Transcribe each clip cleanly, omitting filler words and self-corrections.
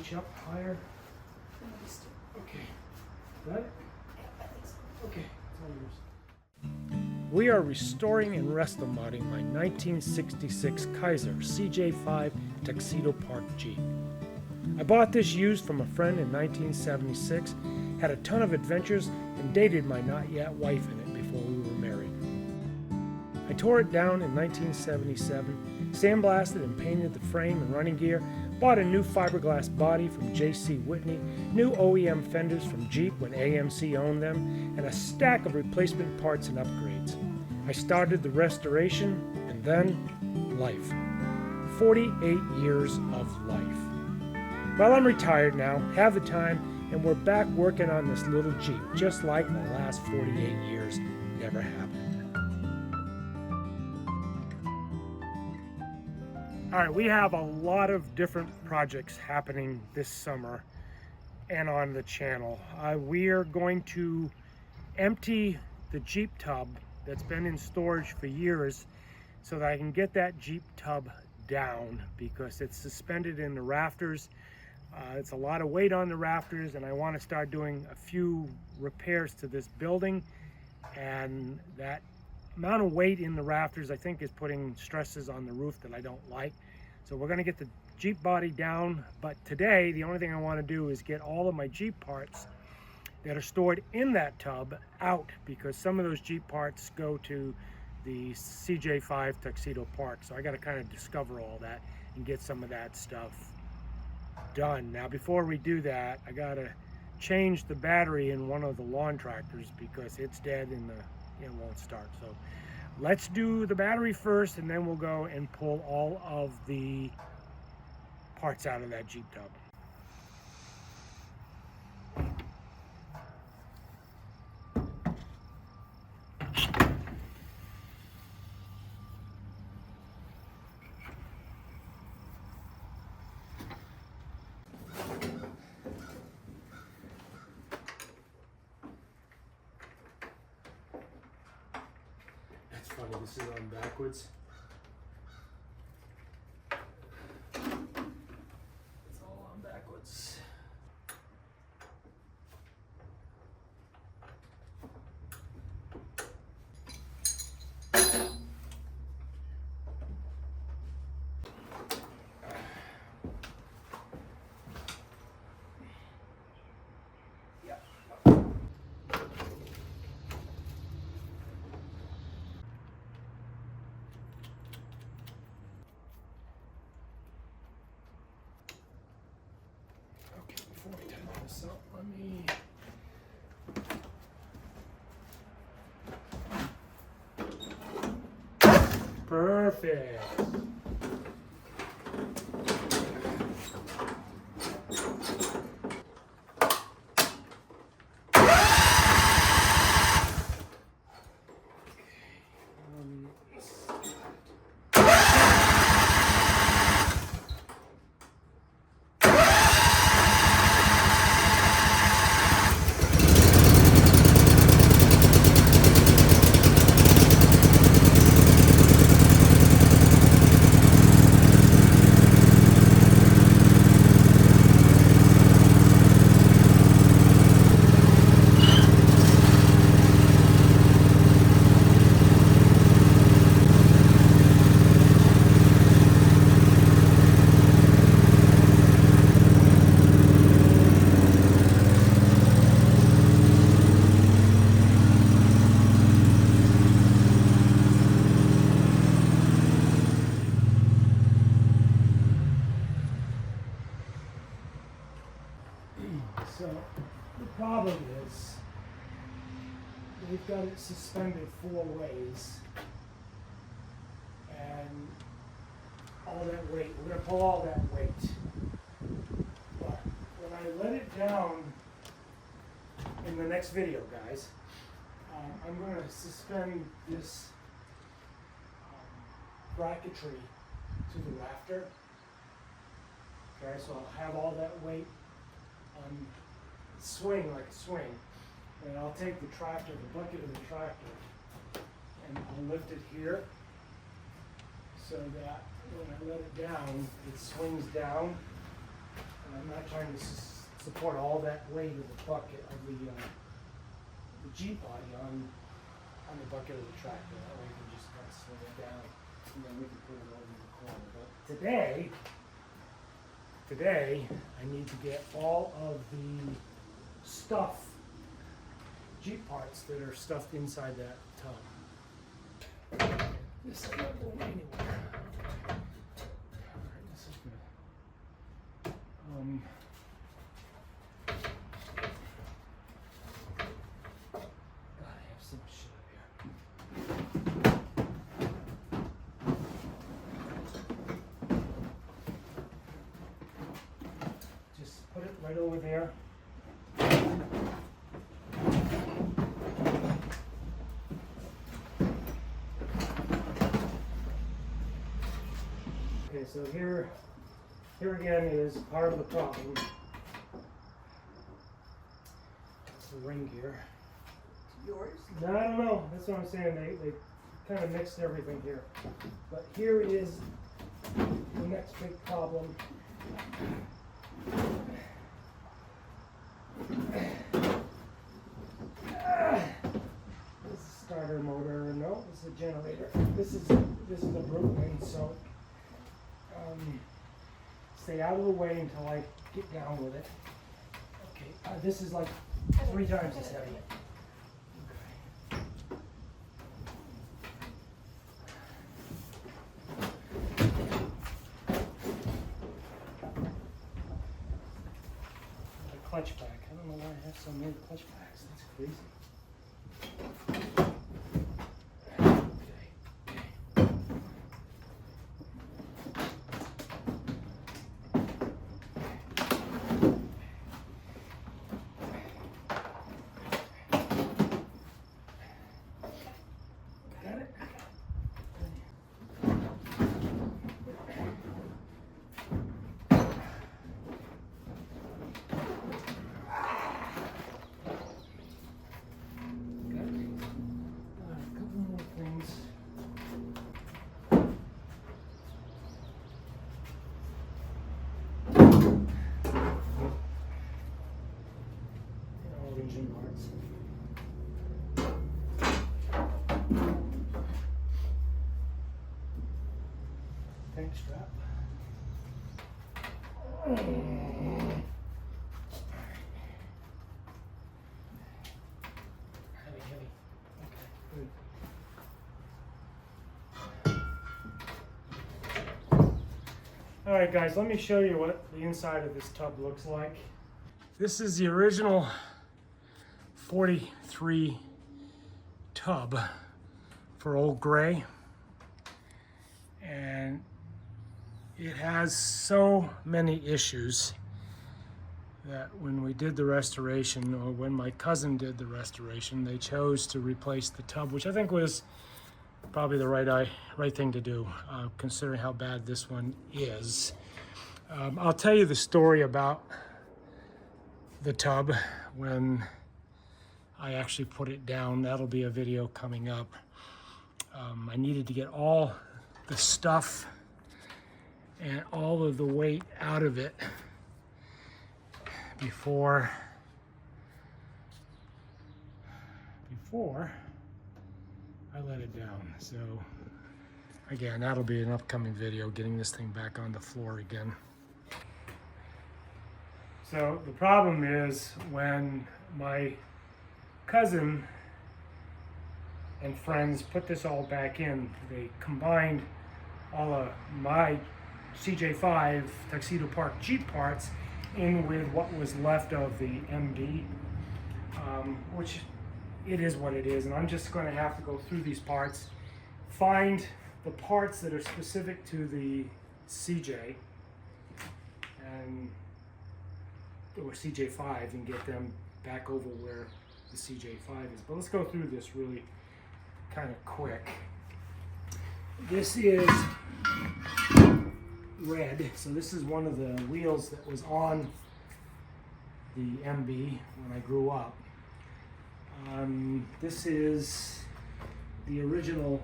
inch up higher. Okay. Got it? Okay. It's all yours. We are restoring and resto modding my 1966 Kaiser CJ5 Tuxedo Park Jeep. I bought this used from a friend in 1976, had a ton of adventures, and dated my not yet wife in it before we were married. I tore it down in 1977, sandblasted and painted the frame and running gear, bought a new fiberglass body from J.C. Whitney, new OEM fenders from Jeep when AMC owned them, and a stack of replacement parts and upgrades. I started the restoration, and then life. 48 years of life. Well, I'm retired now, have the time, and we're back working on this little Jeep, just like the last 48 years never happened. All right, we have a lot of different projects happening this summer and on the channel. We are going to empty the Jeep tub that's been in storage for years so that I can get that Jeep tub down because it's suspended in the rafters. It's a lot of weight on the rafters, and I want to start doing a few repairs to this building, and that amount of weight in the rafters I think is putting stresses on the roof that I don't like. So we're going to get the Jeep body down, but today the only thing I want to do is get all of my Jeep parts that are stored in that tub out, because some of those Jeep parts go to the CJ5 Tuxedo Park. So I got to kind of discover all that and get some of that stuff done. Now before we do that, I got to change the battery in one of the lawn tractors because it's dead and it won't start. So let's do the battery first, and then we'll go and pull all of the parts out of that Jeep tub. That's funny, this is on backwards. It's all on backwards. Before we tighten this up, let me perfect. So the problem is we've got it suspended 4 ways, and all that weight, we're going to pull all that weight. But when I let it down in the next video, guys, I'm going to suspend this bracketry to the rafter. Okay, so I'll have all that weight on swing like a swing, and I'll take the tractor, the bucket of the tractor, and I'll lift it here so that when I let it down, it swings down And I'm not trying to support all that weight of the bucket of the Jeep body on the bucket of the tractor. That way we can just kind of swing it down and then we can put it over in the corner. But today I need to get all of the Jeep parts that are stuffed inside that tub. This is not going anywhere. Alright, this is good. God, I have so much shit up here. Just put it right over there. Okay, so here again is part of the problem. That's the ring gear. Yours? No, I don't know. That's what I'm saying. They kind of mixed everything here. But here is the next big problem. This is a starter motor. No, this is a generator. This is a Brooklyn, so stay out of the way until I get down with it. Okay, this is like 3 times as heavy. The clutch pack. I don't know why I have so many clutch packs. That's crazy. Engine parts. Tank strap. Heavy. Okay, good. All right, guys, let me show you what the inside of this tub looks like. This is the original 43 tub for Old Gray, and it has so many issues that when we did the restoration, or when my cousin did the restoration, they chose to replace the tub, which I think was probably the right thing to do, considering how bad this one is. I'll tell you the story about the tub when I actually put it down. That'll be a video coming up. I needed to get all the stuff and all of the weight out of it before I let it down. So again, that'll be an upcoming video, getting this thing back on the floor again. So the problem is when my cousin and friends put this all back in, they combined all of my CJ5 Tuxedo Park Jeep parts in with what was left of the MB, which it is what it is, and I'm just going to have to go through these parts, find the parts that are specific to the CJ or CJ5 and get them back over where the CJ5 is. But let's go through this really kind of quick. This is red, so this is one of the wheels that was on the MB when I grew up. This is the original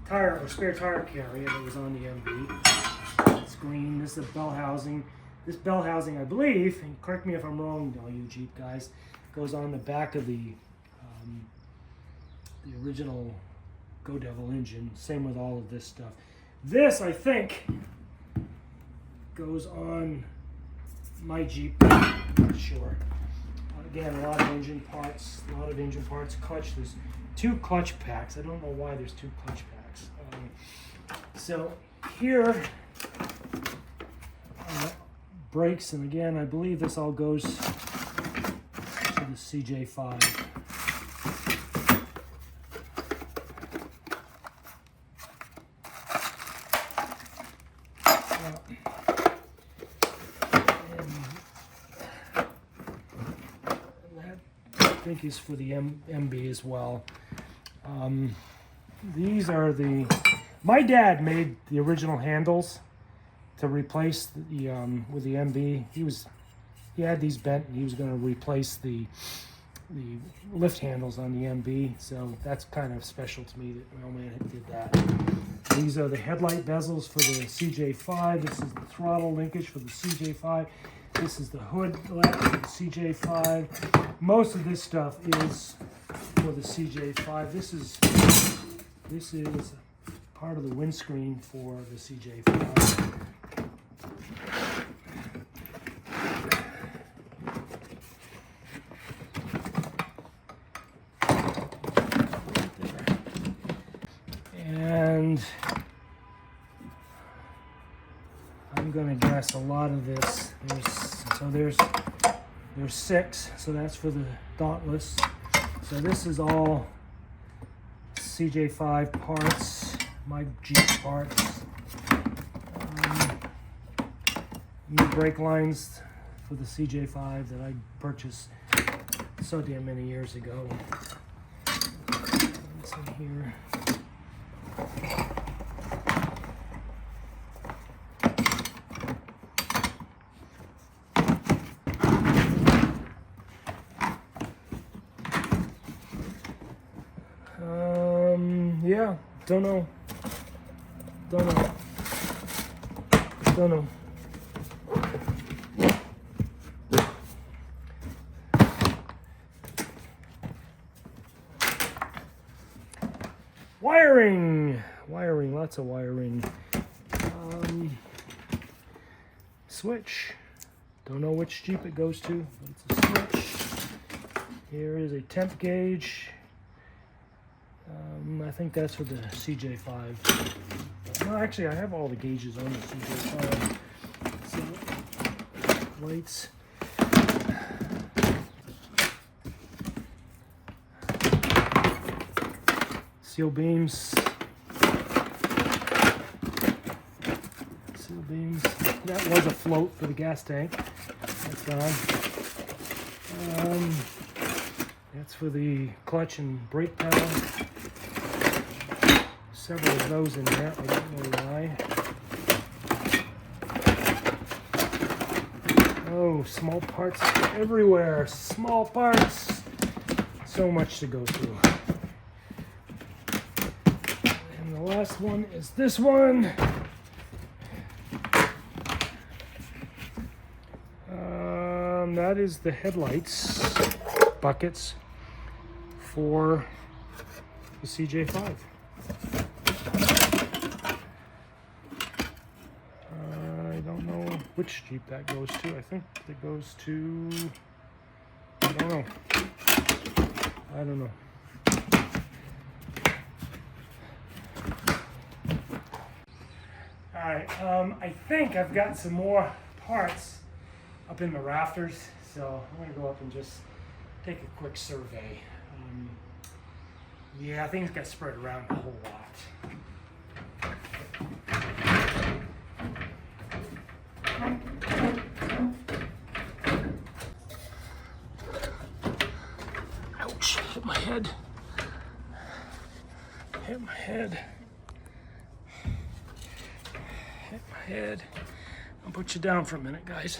tire or spare tire carrier that was on the MB. It's green. This is the bell housing. This bell housing, I believe, and correct me if I'm wrong, all you Jeep guys, goes on the back of the original Go Devil engine. Same with all of this stuff. This, I think, goes on my Jeep. I'm not sure. Again, a lot of engine parts, clutch. There's 2 clutch packs. I don't know why there's 2 clutch packs. So here, brakes, and again, I believe this all goes to the CJ5. I think is for the MB as well. These are my dad made the original handles to replace the with the MB. He had these bent and he was going to replace the lift handles on the MB, so that's kind of special to me that my old man did that. These are the headlight bezels for the CJ5. This is the throttle linkage for the CJ5. This is the hood latch for the CJ5. Most of this stuff is for the CJ5. This is part of the windscreen for the CJ5. And I'm gonna guess a lot of this. There's 6, so that's for the Dauntless. So this is all CJ5 parts, my Jeep parts. New brake lines for the CJ5 that I purchased so damn many years ago. What's in here? Yeah, don't know. Wiring, lots of wiring. Switch. Don't know which Jeep it goes to, but it's a switch. Here is a temp gauge. I think that's for the CJ5. No, actually, I have all the gauges on the CJ5. So, lights. Seal beams. That was a float for the gas tank. That's gone. That's for the clutch and brake pedal. Several of those in there. I don't know why. Oh, small parts everywhere. Small parts. So much to go through. And the last one is this one. That is the headlights buckets for the CJ5. I don't know which Jeep that goes to. I think it goes to, I don't know. All right, I think I've got some more parts up in the rafters, so I'm going to go up and just take a quick survey. Yeah, things got spread around a whole lot. Ouch, hit my head. Hit my head. I'll put you down for a minute, guys.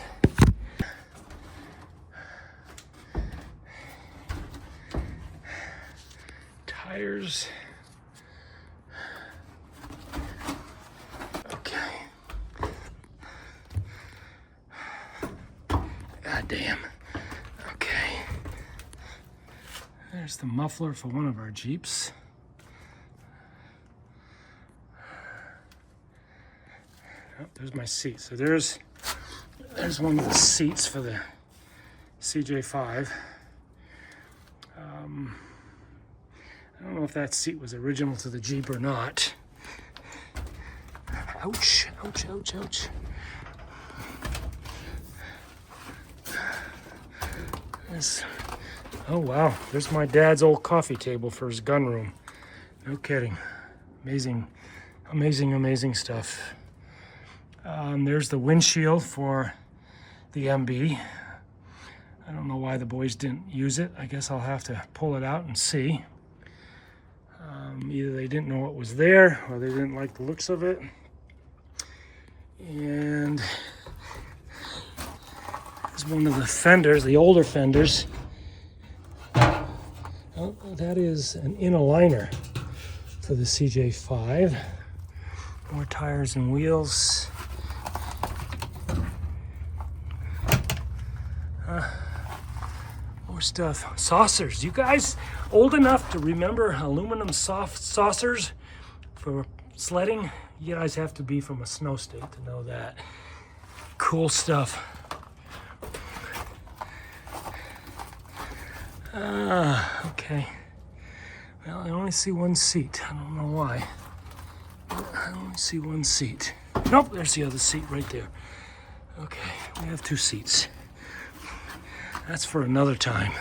Tires. Okay. damn. Okay. There's the muffler for one of our Jeeps. Oh, there's my seat. So there's one of the seats for the CJ5. I don't know if that seat was original to the Jeep or not. Ouch, ouch, ouch, ouch. Oh wow, there's my dad's old coffee table for his gun room. No kidding. Amazing, amazing, amazing stuff. There's the windshield for the MB. I don't know why the boys didn't use it. I guess I'll have to pull it out and see. Either they didn't know what was there or they didn't like the looks of it. And there's one of the fenders, the older fenders. Oh, that is an inner liner for the CJ5. More tires and wheels. More stuff. Saucers. You guys old enough to remember aluminum soft saucers for sledding? You guys have to be from a snow state to know that. Cool stuff. Okay. Well, I only see one seat. I don't know why. I only see one seat. Nope, there's the other seat right there. Okay, we have two seats. That's for another time.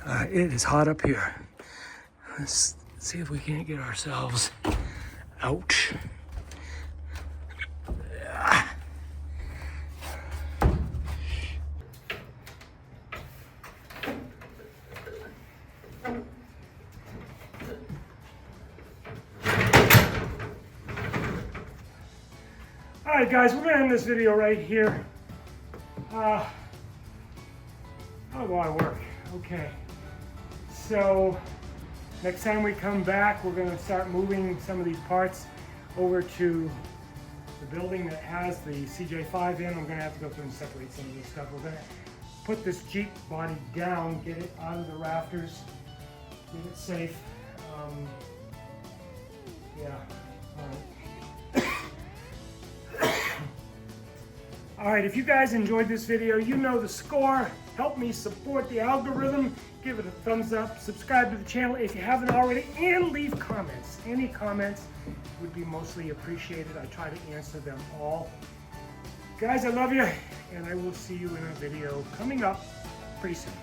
It is hot up here. Let's see if we can't get ourselves out. All right, guys, we're gonna end this video right here. How do I work? Okay, so next time we come back, we're going to start moving some of these parts over to the building that has the CJ5 in. I'm going to have to go through and separate some of this stuff. We're going to put this Jeep body down, get it out of the rafters, get it safe. Yeah, all right. All right, if you guys enjoyed this video, you know the score. Help me support the algorithm. Give it a thumbs up. Subscribe to the channel if you haven't already, and leave comments. Any comments would be mostly appreciated. I try to answer them all. Guys, I love you, and I will see you in a video coming up pretty soon.